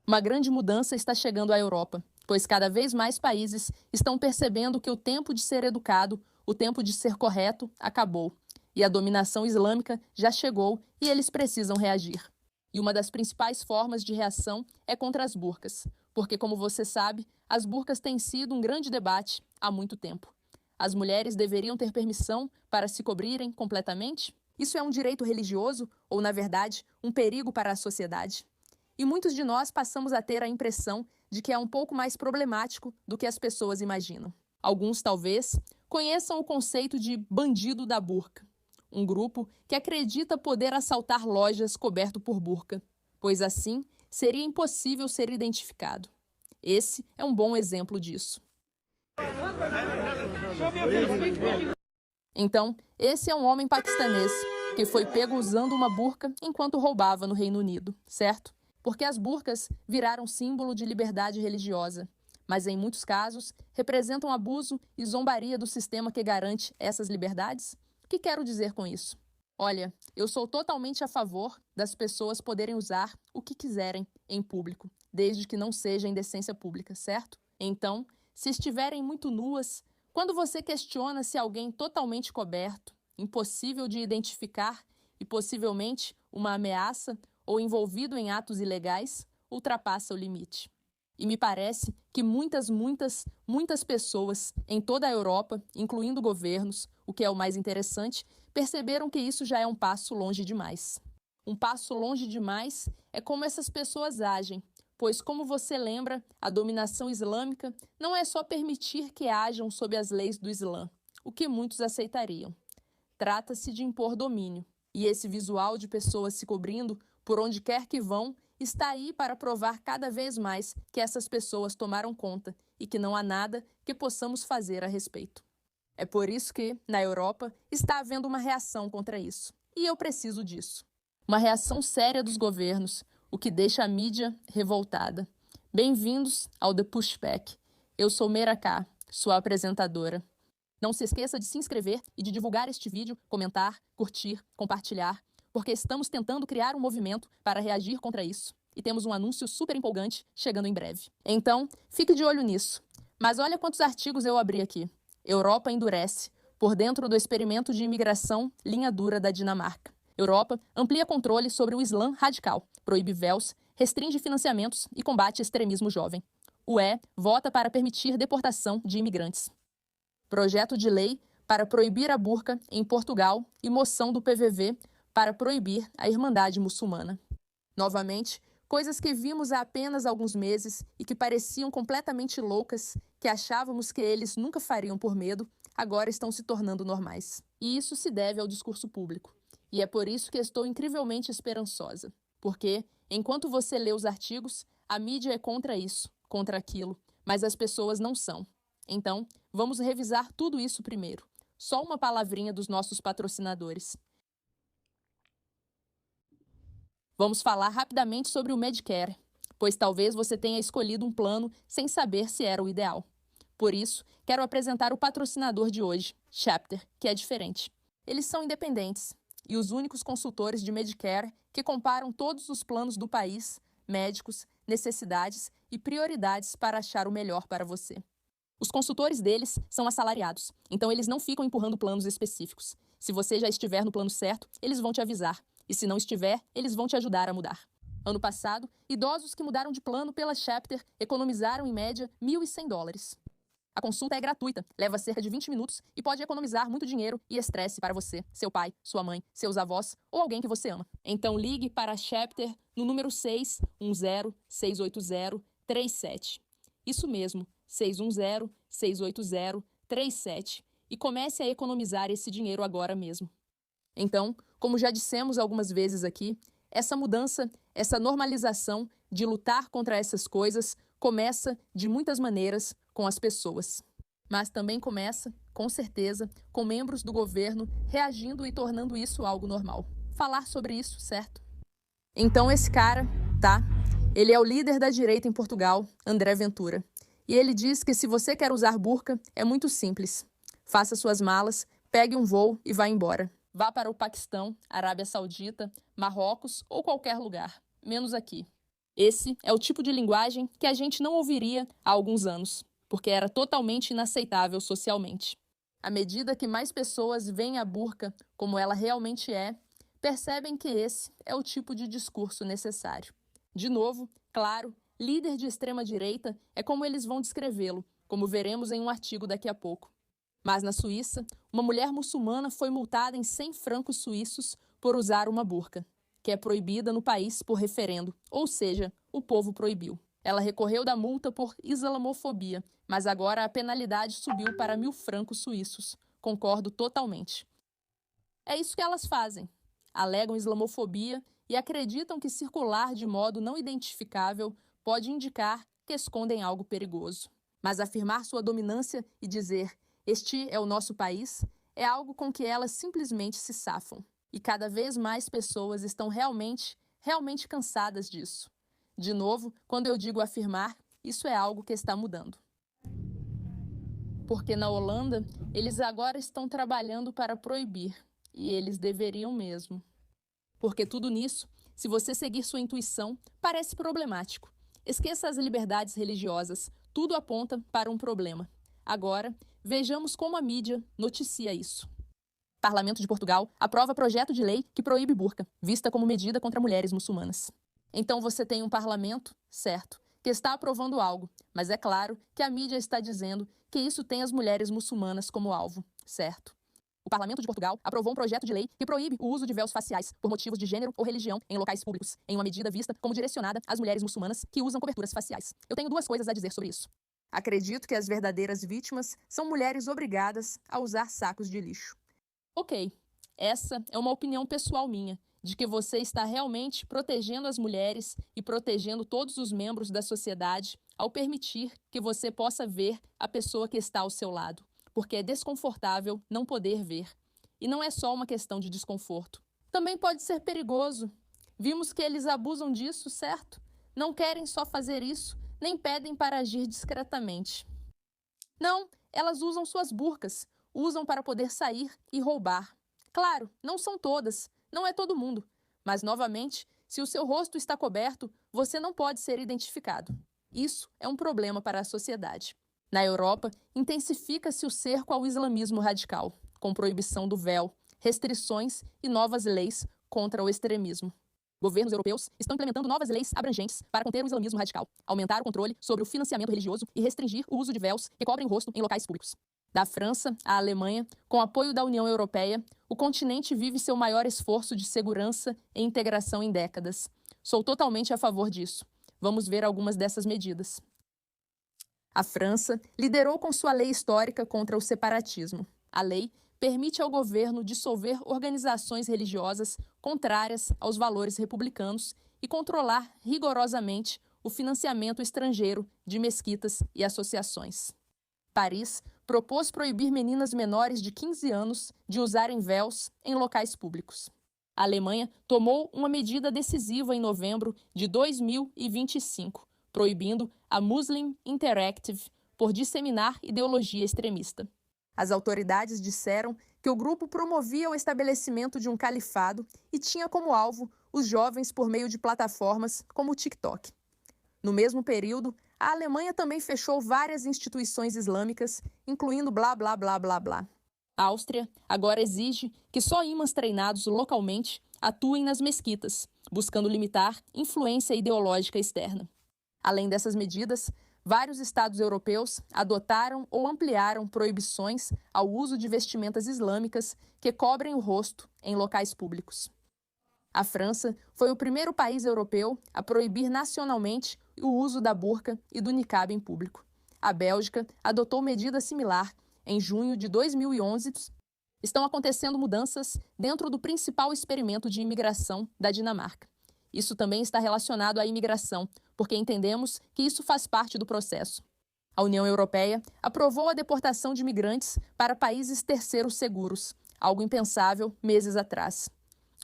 Uma grande mudança está chegando à Europa, pois cada vez mais países estão percebendo que o tempo de ser educado, o tempo de ser correto, acabou. E a dominação islâmica já chegou e eles precisam reagir. E uma das principais formas de reação é contra as burcas, porque, como você sabe, as burcas têm sido um grande debate há muito tempo. As mulheres deveriam ter permissão para se cobrirem completamente? Isso é um direito religioso ou, na verdade, um perigo para a sociedade? E muitos de nós passamos a ter a impressão de que é um pouco mais problemático do que as pessoas imaginam. Alguns, talvez, conheçam o conceito de bandido da burca, um grupo que acredita poder assaltar lojas coberto por burca, pois assim seria impossível ser identificado. Esse é um bom exemplo disso. Então, esse é um homem paquistanês que foi pego usando uma burca enquanto roubava no Reino Unido, certo? Porque as burcas viraram símbolo de liberdade religiosa, mas em muitos casos representam abuso e zombaria do sistema que garante essas liberdades. O que quero dizer com isso? Olha, eu sou totalmente a favor das pessoas poderem usar o que quiserem em público, desde que não seja em decência pública, certo? Então, se estiverem muito nuas, quando você questiona se alguém totalmente coberto, impossível de identificar e possivelmente uma ameaça ou envolvido em atos ilegais, ultrapassa o limite. E me parece que muitas pessoas em toda a Europa, incluindo governos, o que é o mais interessante, perceberam que isso já é um passo longe demais. Um passo longe demais é como essas pessoas agem, pois, como você lembra, a dominação islâmica não é só permitir que ajam sob as leis do Islã, o que muitos aceitariam. Trata-se de impor domínio, e esse visual de pessoas se cobrindo por onde quer que vão está aí para provar cada vez mais que essas pessoas tomaram conta e que não há nada que possamos fazer a respeito. É por isso que, na Europa, está havendo uma reação contra isso. E eu preciso disso. Uma reação séria dos governos, o que deixa a mídia revoltada. Bem-vindos ao The Pushback. Eu sou Meira K, sua apresentadora. Não se esqueça de se inscrever e de divulgar este vídeo, comentar, curtir, compartilhar, porque estamos tentando criar um movimento para reagir contra isso. E temos um anúncio super empolgante chegando em breve. Então, fique de olho nisso. Mas olha quantos artigos eu abri aqui. Europa endurece, por dentro do experimento de imigração linha dura da Dinamarca. Europa amplia controle sobre o Islã radical, proíbe véus, restringe financiamentos e combate extremismo jovem. UE vota para permitir deportação de imigrantes. Projeto de lei para proibir a burca em Portugal e moção do PVV para proibir a Irmandade Muçulmana. Novamente, coisas que vimos há apenas alguns meses e que pareciam completamente loucas, que achávamos que eles nunca fariam por medo, agora estão se tornando normais. E isso se deve ao discurso público. E é por isso que estou incrivelmente esperançosa. Porque, enquanto você lê os artigos, a mídia é contra isso, contra aquilo, mas as pessoas não são. Então, vamos revisar tudo isso primeiro. Só uma palavrinha dos nossos patrocinadores. Vamos falar rapidamente sobre o Medicare, pois talvez você tenha escolhido um plano sem saber se era o ideal. Por isso, quero apresentar o patrocinador de hoje, Chapter, que é diferente. Eles são independentes e os únicos consultores de Medicare que comparam todos os planos do país, médicos, necessidades e prioridades para achar o melhor para você. Os consultores deles são assalariados, então eles não ficam empurrando planos específicos. Se você já estiver no plano certo, eles vão te avisar. E se não estiver, eles vão te ajudar a mudar. Ano passado, idosos que mudaram de plano pela Chapter economizaram em média $1.100. A consulta é gratuita, leva cerca de 20 minutos e pode economizar muito dinheiro e estresse para você, seu pai, sua mãe, seus avós ou alguém que você ama. Então ligue para a Chapter no número 610-680-37. Isso mesmo, 610-680-37 e comece a economizar esse dinheiro agora mesmo. Então, como já dissemos algumas vezes aqui, essa mudança, essa normalização de lutar contra essas coisas começa de muitas maneiras com as pessoas. Mas também começa, com certeza, com membros do governo reagindo e tornando isso algo normal. Falar sobre isso, certo? Então esse cara, tá? Ele é o líder da direita em Portugal, André Ventura. E ele diz que se você quer usar burca, é muito simples. Faça suas malas, pegue um voo e vá embora. Vá para o Paquistão, Arábia Saudita, Marrocos ou qualquer lugar, menos aqui. Esse é o tipo de linguagem que a gente não ouviria há alguns anos, porque era totalmente inaceitável socialmente. À medida que mais pessoas veem a burca como ela realmente é, percebem que esse é o tipo de discurso necessário. De novo, claro, líder de extrema-direita é como eles vão descrevê-lo, como veremos em um artigo daqui a pouco. Mas na Suíça, uma mulher muçulmana foi multada em 100 francos suíços por usar uma burca, que é proibida no país por referendo, ou seja, o povo proibiu. Ela recorreu da multa por islamofobia, mas agora a penalidade subiu para 1.000 francos suíços. Concordo totalmente. É isso que elas fazem. Alegam islamofobia e acreditam que circular de modo não identificável pode indicar que escondem algo perigoso. Mas afirmar sua dominância e dizer "este é o nosso país" é algo com que elas simplesmente se safam. E cada vez mais pessoas estão realmente cansadas disso. De novo, quando eu digo afirmar, isso é algo que está mudando. Porque na Holanda, eles agora estão trabalhando para proibir. E eles deveriam mesmo. Porque tudo nisso, se você seguir sua intuição, parece problemático. Esqueça as liberdades religiosas, tudo aponta para um problema. Agora, vejamos como a mídia noticia isso. Parlamento de Portugal aprova projeto de lei que proíbe burca, vista como medida contra mulheres muçulmanas. Então você tem um parlamento, certo, que está aprovando algo, mas é claro que a mídia está dizendo que isso tem as mulheres muçulmanas como alvo, certo? O Parlamento de Portugal aprovou um projeto de lei que proíbe o uso de véus faciais por motivos de gênero ou religião em locais públicos, em uma medida vista como direcionada às mulheres muçulmanas que usam coberturas faciais. Eu tenho duas coisas a dizer sobre isso. Acredito que as verdadeiras vítimas são mulheres obrigadas a usar sacos de lixo. Ok, essa é uma opinião pessoal minha, de que você está realmente protegendo as mulheres e protegendo todos os membros da sociedade ao permitir que você possa ver a pessoa que está ao seu lado, porque é desconfortável não poder ver. E não é só uma questão de desconforto. Também pode ser perigoso. Vimos que eles abusam disso, certo? Não querem só fazer isso, nem pedem para agir discretamente. Não, elas usam suas burcas, usam para poder sair e roubar. Claro, não são todas, não é todo mundo. Mas, novamente, se o seu rosto está coberto, você não pode ser identificado. Isso é um problema para a sociedade. Na Europa, intensifica-se o cerco ao islamismo radical, com proibição do véu, restrições e novas leis contra o extremismo. Governos europeus estão implementando novas leis abrangentes para conter o islamismo radical, aumentar o controle sobre o financiamento religioso e restringir o uso de véus que cobrem o rosto em locais públicos. Da França à Alemanha, com apoio da União Europeia, o continente vive seu maior esforço de segurança e integração em décadas. Sou totalmente a favor disso. Vamos ver algumas dessas medidas. A França liderou com sua lei histórica contra o separatismo. A lei permite ao governo dissolver organizações religiosas contrárias aos valores republicanos e controlar rigorosamente o financiamento estrangeiro de mesquitas e associações. Paris propôs proibir meninas menores de 15 anos de usarem véus em locais públicos. A Alemanha tomou uma medida decisiva em novembro de 2025, proibindo a Muslim Interactive por disseminar ideologia extremista. As autoridades disseram que o grupo promovia o estabelecimento de um califado e tinha como alvo os jovens por meio de plataformas como o TikTok. No mesmo período, a Alemanha também fechou várias instituições islâmicas, incluindo blá blá blá blá blá. A Áustria agora exige que só imãs treinados localmente atuem nas mesquitas, buscando limitar influência ideológica externa. Além dessas medidas, vários estados europeus adotaram ou ampliaram proibições ao uso de vestimentas islâmicas que cobrem o rosto em locais públicos. A França foi o primeiro país europeu a proibir nacionalmente o uso da burca e do niqab em público. A Bélgica adotou medida similar em junho de 2011. Estão acontecendo mudanças dentro do principal experimento de imigração da Dinamarca. Isso também está relacionado à imigração, porque entendemos que isso faz parte do processo. A União Europeia aprovou a deportação de imigrantes para países terceiros seguros, algo impensável meses atrás.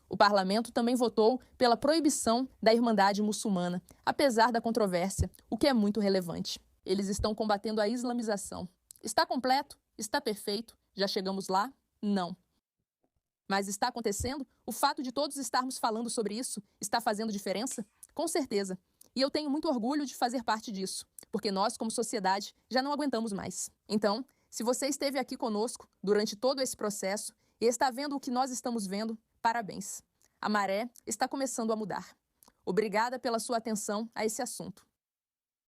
O parlamento também votou pela proibição da Irmandade Muçulmana, apesar da controvérsia, o que é muito relevante. Eles estão combatendo a islamização. Está completo? Está perfeito? Já chegamos lá? Não. Mas está acontecendo? O fato de todos estarmos falando sobre isso está fazendo diferença? Com certeza. E eu tenho muito orgulho de fazer parte disso, porque nós, como sociedade, já não aguentamos mais. Então, se você esteve aqui conosco durante todo esse processo e está vendo o que nós estamos vendo, parabéns. A maré está começando a mudar. Obrigada pela sua atenção a esse assunto.